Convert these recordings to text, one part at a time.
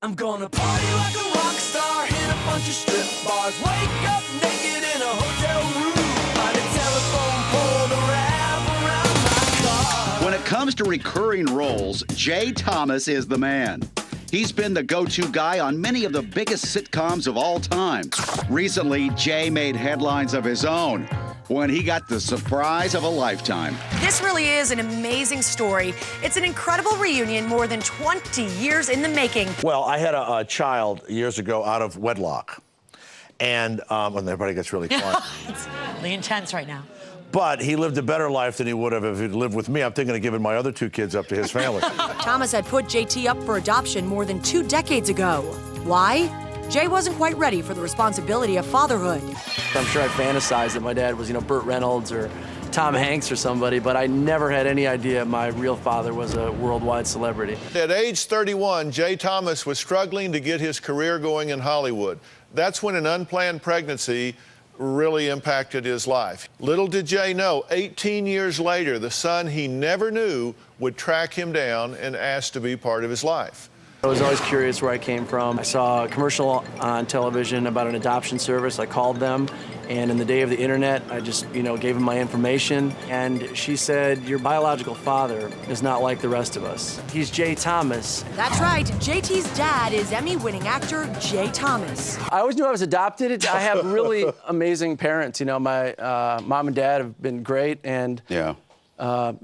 I'm gonna party like a rock star, hit a bunch of strip bars, wake up naked in a hotel room, find a telephone pole to wrap around my car. When it comes to recurring roles, Jay Thomas is the man. He's been the go-to guy on many of the biggest sitcoms of all time. Recently, Jay made headlines of his own when he got the surprise of a lifetime. This really is an amazing story. It's an incredible reunion, more than 20 years in the making. Well, I had a child years ago out of wedlock. And when everybody gets really quiet. It's really intense right now. But he lived a better life than he would have if he'd lived with me. I'm thinking of giving my other two kids up to his family. Thomas had put JT up for adoption more than 2 decades ago. Why? Jay wasn't quite ready for the responsibility of fatherhood. I'm sure I fantasized that my dad was, Burt Reynolds or Tom Hanks or somebody, but I never had any idea my real father was a worldwide celebrity. At age 31, Jay Thomas was struggling to get his career going in Hollywood. That's when an unplanned pregnancy really impacted his life. Little did Jay know, 18 years later, the son he never knew would track him down and ask to be part of his life. I was always curious where I came from. I saw a commercial on television about an adoption service. I called them, and in the day of the internet, I just, gave them my information. And she said, your biological father is not like the rest of us. He's Jay Thomas. That's right, JT's dad is Emmy-winning actor Jay Thomas. I always knew I was adopted. I have really amazing parents. My mom and dad have been great. And Yeah.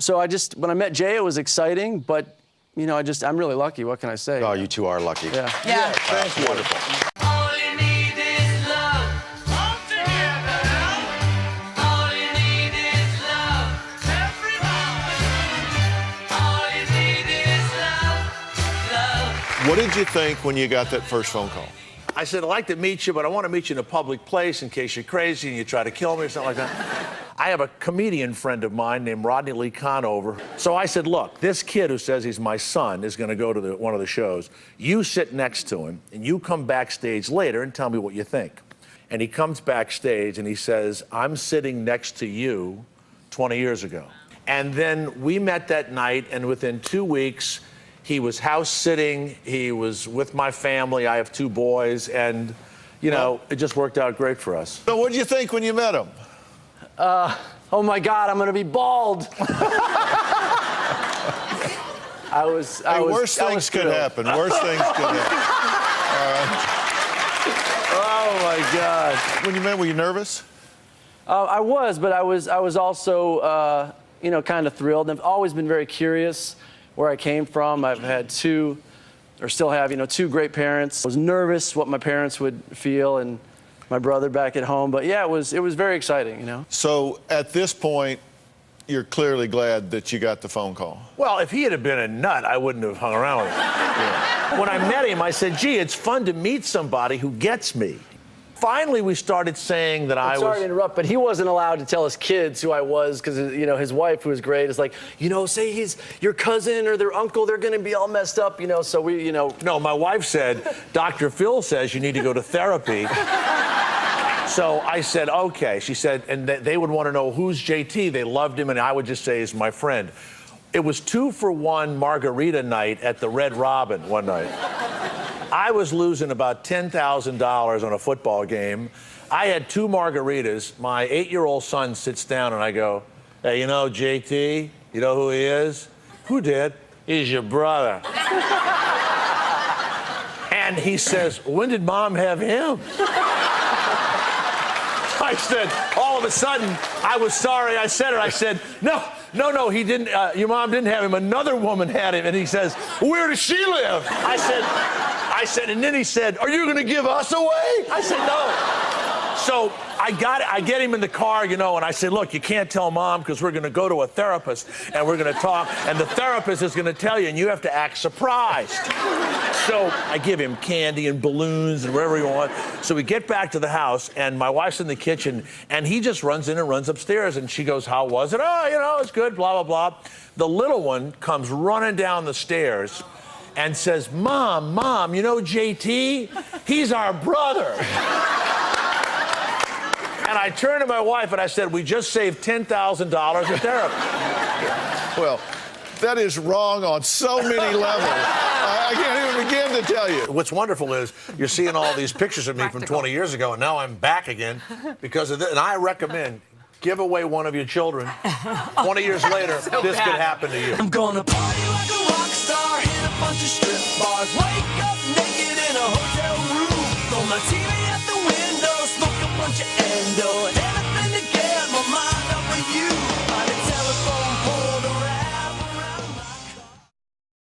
so when I met Jay, it was exciting, but I'm really lucky. What can I say? Oh, you two are lucky. Yeah. Yeah. Thank you. Wonderful. All you need is love. All together. All you need is love. Everybody. All you need is love. What did you think when you got that first phone call? I said, I'd like to meet you, but I want to meet you in a public place in case you're crazy and you try to kill me or something like that. I have a comedian friend of mine named Rodney Lee Conover. So I said, look, this kid who says he's my son is going to go to one of the shows. You sit next to him, and you come backstage later and tell me what you think. And he comes backstage, and he says, I'm sitting next to you 20 years ago. And then we met that night, and within 2 weeks, he was house sitting. He was with my family. I have 2 boys, and, it just worked out great for us. So what did you think when you met him? Oh my God, I'm gonna be bald. Worse things could happen. Worse things could happen. All right. Oh my God. When you met, were you nervous? I was, but I was also, kind of thrilled. I've always been very curious where I came from. I've had still have, 2 great parents. I was nervous what my parents would feel and my brother back at home. But yeah, it was very exciting, So at this point, you're clearly glad that you got the phone call. Well, if he had been a nut, I wouldn't have hung around with him. Yeah. When I met him, I said, gee, it's fun to meet somebody who gets me. Finally, we started saying that I'm sorry to interrupt, but he wasn't allowed to tell his kids who I was because, his wife, who was great, is like, say he's your cousin or their uncle, they're going to be all messed up, so we, No, my wife said, Dr. Phil says you need to go to therapy. So I said, okay. She said, and they would want to know who's JT. They loved him, and I would just say he's my friend. It was 2-for-1 margarita night at the Red Robin one night. I was losing about $10,000 on a football game. I had 2 margaritas. My 8-year-old son sits down, and I go, hey, JT? You know who he is? Who did? He's your brother. And he says, when did Mom have him? I said, all of a sudden, I was sorry I said it. I said, no, he didn't. Your mom didn't have him. Another woman had him. And he says, where does she live? I said, and then he said, are you going to give us away? I said, no. So I get him in the car, and I said, look, you can't tell Mom because we're going to go to a therapist and we're going to talk, and the therapist is going to tell you, and you have to act surprised. So I give him candy and balloons and whatever he wants. So we get back to the house, and my wife's in the kitchen, and he just runs in and runs upstairs, and she goes, how was it? Oh, it's good, blah, blah, blah. The little one comes running down the stairs and says, Mom, JT? He's our brother. And I turned to my wife and I said, we just saved $10,000 in therapy. Well, that is wrong on so many levels. I can't even begin to tell you. What's wonderful is you're seeing all these pictures of me from 20 years ago, and now I'm back again because of this. And I recommend give away one of your children. 20 years later, this could happen to you. I'm gonna party like a rock star, hit a bunch of strip bars, wake up naked in a hotel room, throw my TV out the window, smoke a bunch of endo.